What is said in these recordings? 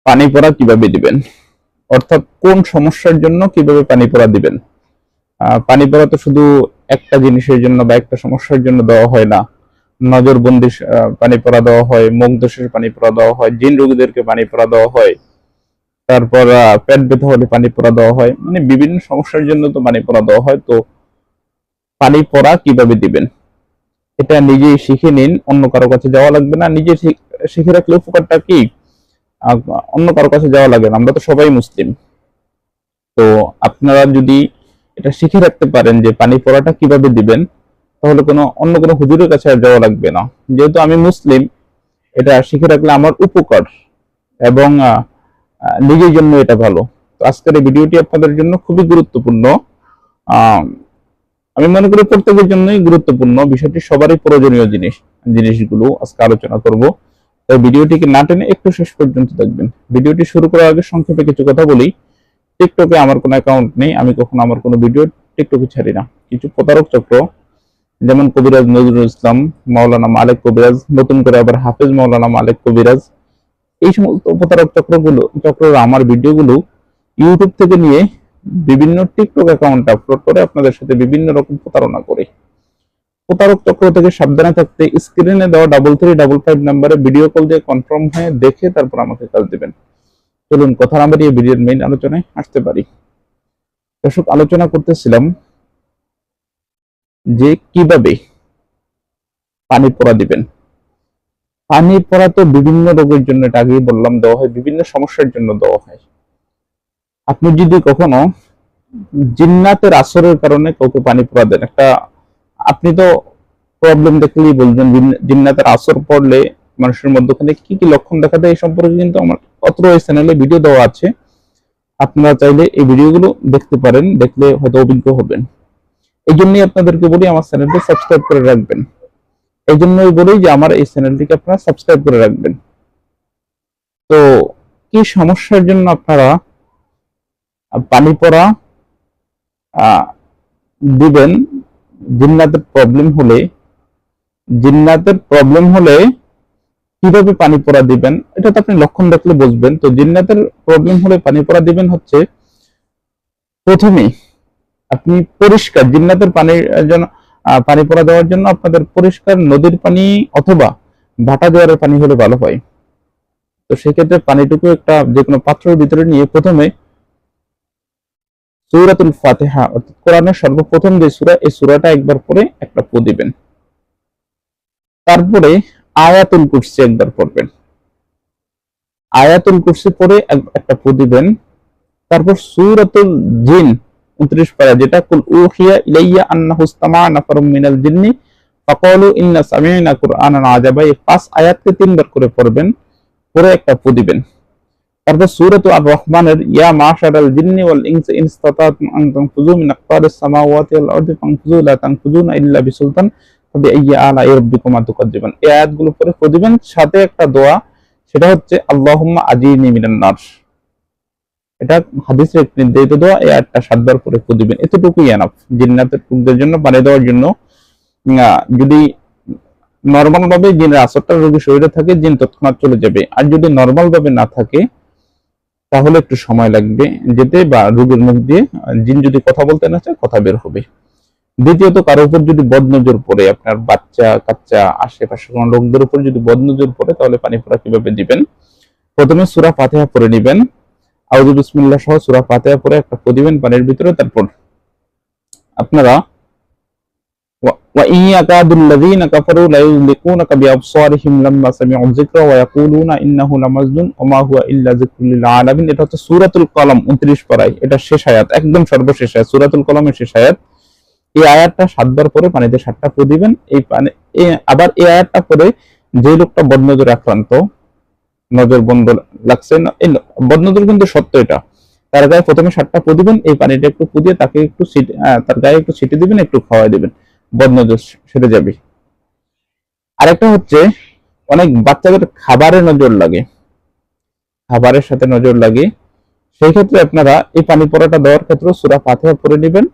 পানি পড়া কিভাবে দিবেন, অর্থাৎ কোন সমস্যার জন্য কিভাবে পানি পড়া দিবেন। পানি পড়া তো শুধু একটা জিনিসের জন্য বা একটা সমস্যার জন্য দেওয়া হয় না। নজরবন্দি পানি পড়া দেওয়া হয়, মুখ দোষের পানি পড়া দেওয়া হয়, জিন রোগীদেরকে পানি পড়া দেওয়া হয়, তারপর পেট ব্যথা হলে পানি পড়া দেওয়া হয়, মানে বিভিন্ন সমস্যার জন্য তো পানি পড়া দেওয়া হয়। তো পানি পড়া কিভাবে দিবেন এটা নিজেই শিখে নিন, অন্য কারো কাছে যাওয়া লাগবে না। নিজে শিখে রাখলে উপকারটা কি, অন্য কারো কাছে যাওয়া লাগে না, আমরা তো সবাই মুসলিম। তো আপনারা যদি এটা শিখে রাখতে পারেন যে পানি পড়াটা কিভাবে দিবেন, তাহলে অন্য কোনো হুজুরের কাছে আর যাওয়া লাগবে না। যেহেতু আমি মুসলিম, এটা শিখে রাখলে আমার উপকার এবং নিজের জন্য এটা ভালো। তো আজকের এই ভিডিওটি আপনাদের জন্য খুবই গুরুত্বপূর্ণ। আমি মনে করি প্রত্যেকের জন্যই গুরুত্বপূর্ণ, বিষয়টি সবারই প্রয়োজনীয় জিনিসগুলো আজকে আলোচনা করব। তাই ভিডিওটিকে না টেনে একটু শেষ পর্যন্ত দেখবেন। ভিডিওটি শুরু করার আগে সংক্ষেপে কিছু কথা বলি। টিকটকে আমার কোনো অ্যাকাউন্ট নেই, আমি কখনো আমার কোনো ভিডিও টিকটকে ছাড়ি না। কিছু প্রতারক চক্র, যেমন কবিরাজ নজরুল ইসলাম, মাওলানা মালেক কবিরাজ, নতুন করে আবার হাফেজ মাওলানা মালেক কবিরাজ, এই সমস্ত প্রতারক চক্ররা আমার ভিডিওগুলো ইউটিউব থেকে নিয়ে বিভিন্ন টিকটক অ্যাকাউন্টে আপলোড করে আপনাদের সাথে বিভিন্ন রকম প্রতারণা করে। প্রতারক চক্র থেকে সাবধানে থাকতে স্ক্রিনে দেওয়া 3355 নাম্বারে ভিডিও কল দিয়ে কনফার্ম হয়ে দেখে তারপর আমাকে কাজ দিবেন। চলুন কথা না বাড়িয়ে ভিডিওর মেইন আলোচনায় আসতে পারি। দর্শক, আলোচনা করতেছিলাম যে কিভাবে পানি পড়া দিবেন। পানি পড়া তো বিভিন্ন রোগের জন্য, এটা আগেই বললাম, দেওয়া হয়, বিভিন্ন সমস্যার জন্য দেওয়া হয়। আপনি যদি কখনো জিন্নাতের আসরের কারণে কাউকে পানি পড়া দেন, আপনি তো প্রবলেম দেখলেই বলবেন জিন্নাতের আসর পড়লে মানুষের মধ্যখানে কি কি লক্ষণ দেখা দেয়, এই সম্পর্কে কিন্তু আমার অত্র এই চ্যানেলে ভিডিও দেওয়া আছে। আপনারা চাইলে এই ভিডিওগুলো দেখতে পারেন, দেখলে হয়তো অভিজ্ঞ হবেন। এই জন্যই আপনাদেরকে বলি আমার চ্যানেলটি সাবস্ক্রাইব করে রাখবেন। এই জন্যই বলি যে আমার এই চ্যানেলটিকে আপনারা সাবস্ক্রাইব করে রাখবেন। তো কি সমস্যার জন্য আপনারা পানি পড়া দিবেন, জিন্নাতের প্রবলেম হলে কিভাবে পানি পড়া দিবেন, এটা তো আপনি লক্ষণ দেখলে বুঝবেন। তো জিন্নাতের প্রবলেম হলে পানি পড়া দিবেন হচ্ছে, প্রথমে আপনি পরিষ্কার জিন্নাতের পানির জন্য পানি পড়া দেওয়ার জন্য আপনাদের পরিষ্কার নদীর পানি অথবা ভাটা জোয়ারের পানি হলে ভালো হয়। তো সেক্ষেত্রে পানিটুকু একটা যে কোনো পাত্রের ভিতরে নিয়ে প্রথমে সূরাতুল ফাতিহা, অর্থাৎ কোরআনের সর্বপ্রথম যে সূরা, এই সূরাটা একবার পড়ে একটা ফু দিবেন। তারপরে আয়াতুল কুরসি একবার পড়বেন। আয়াতুল কুরসি পড়ে একটা ফু দিবেন। তারপর সূরাতুল জিন 29 পারা, যেটা কুল উহিয়া ইলাইয়া আন্নাহু ইসতামা নাফারুম মিনাল জিন্নি ফাকালু ইন্না সামি'না কুরআনান আজাবা, এই 5 আয়াতকে 3 বার করে পড়বেন, পরে একটা ফু দিবেন। তারপর সূরাতুল আর রহমানের ইয়া মাশারাল জিন্নি ওয়াল ইনসি ইন ইসতাতাতুম আন তানফুযু মিন আকতারিস সামাওয়াতি ওয়াল আরদি ফানফুযু লা তানফুযুনা ইল্লা বিসুলতান ফাবিআইয়ি আলাই রাব্বিকুমা তুকাজ্জিবান, এই আয়াতগুলো পরে ফু দিবেন। সাথে একটা দোয়া, সেটা হচ্ছে আল্লাহুম্মা আজিনি মিনান নার। এটা হাদিসের একটি নির্ধারিত দোয়া, এই আয়াতটা 7 বার করে ফু দিবেন। এতটুকুই এনাফ জিন্নাতের রোগীদের জন্য পানি দেওয়ার জন্য। যদি নরমাল ভাবে জিনের আসরটা রোগীর শরীরে থাকে, জিন তৎক্ষণাৎ চলে যাবে। আর যদি নরমাল ভাবে না থাকে, তাহলে একটু সময় লাগবে যেতে, বা রোগীর মুখ দিয়ে জিন যদি কথা বলতে না চায়, কথা বের হবে। দ্বিতীয়ত, কারো উপর যদি বদনজর পড়ে, আপনার বাচ্চা কাচ্চা আশেপাশে কোনো লোকদের উপর যদি বদনজর পড়ে, তাহলে পানি পড়া কিভাবে দিবেন। প্রথমে সূরা ফাতিহা পড়ে নিবেন, আউযু বিসমিল্লাহ সহ সূরা ফাতিহা পড়ে একটা ফু দিবেন পানির ভিতরে। তারপর আপনারা ওয়া ইয়াকাদুল্লাযীনা কাফারু লা ইউযলিকুনাকা বিআবসারিহিম লাম্মা সামি'ু যিকরা ওয়া ইয়াকুলুনা ইন্নাহু লামাজনুন ওয়া মা হুয়া ইল্লা যিকরুল লিল আলামিন। এটা হচ্ছে সূরাতুল কলম 29 পারায়, এটা শেষ আয়াত, একদম সর্বশেষ আয়াত, সূরাতুল কলমের শেষ আয়াত। এই আয়াতটা 7 বার পরে পানিতে 7টা ফু দিবেন। আবার এই আয়াতটা পরে যে লোকটা বদনজরে আক্রান্ত, নজর বন্ধ লাগছে না, এই বদনজর কিন্তু সত্য, এটা তার গায়ে প্রথমে 7টা ফু দিবেন। এই পানিটা একটু ফু দিয়ে তাকে একটু তার গায়ে একটু ছিটে দিবেন, একটু খাওয়াই দিবেন, বদনজর সেরে যাবে। আরেকটা হচ্ছে, অনেক বাচ্চাদের খাবারের নজর লাগে, খাবারের সাথে নজর লাগে, সেই ক্ষেত্রে আপনারা এই পানি পড়াটা দেওয়ার ক্ষেত্রে সূরা ফাতিহা পড়ে নেবেন।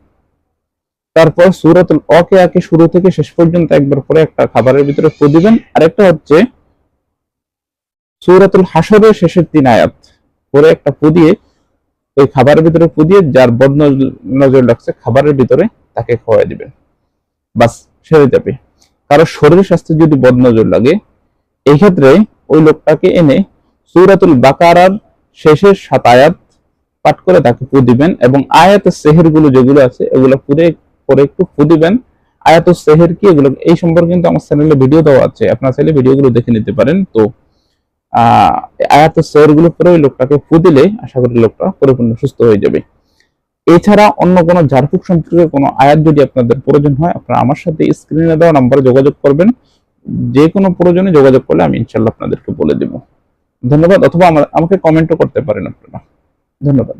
তারপর সূরাতুল ওয়াকিয়াকে শুরু থেকে শেষ পর্যন্ত একবার পরে একটা খাবারের ভিতরে ফু দিবেন। আরেকটা হচ্ছে সূরাতুল হাশরের শেষের 3 আয়াত, পরে একটা ফু দিয়ে ওই খাবারের ভিতরে ফু দিয়ে যার বদ নজর লাগছে খাবারের ভিতরে তাকে খাওয়াই দিবেন, বাস সেরে যাবে। কারো শরীর স্বাস্থ্যে যদি বদ নজর লাগে এই ক্ষেত্রে ওই লোকটাকে এনে সূরাতুল বাকারার শেষের 7 আয়াত পাঠ করে তাকে ফু দিবেন এবং আয়াতুস সেহের গুলো যেগুলো আছে এগুলো পুরে পরে একটু ফু দিবেন। আয়াতুস সেহের কি এগুলো এই সম্পর্কে কিন্তু আমার চ্যানেলে ভিডিও দেওয়া আছে, আপনারা চাইলে ভিডিওগুলো দেখে নিতে পারেন। তো আয়াতুস সেহের গুলো পরে ওই লোকটাকে ফু দিলে আশা করি লোকটা পরিপূর্ণ সুস্থ হয়ে যাবে। এছাড়া অন্য কোনো ঝাড়ফুঁক সম্পর্কে কোনো আয়াত যদি আপনাদের প্রয়োজন হয় আপনারা আমার সাথে স্ক্রিনে দেওয়া নম্বরে যোগাযোগ করবেন, যে কোনো প্রয়োজনে যোগাযোগ করলে আমি ইনশাআল্লাহ আপনাদেরকে বলে দেব। ধন্যবাদ, অথবা আমাকে কমেন্টও করতে পারেন আপনারা। ধন্যবাদ।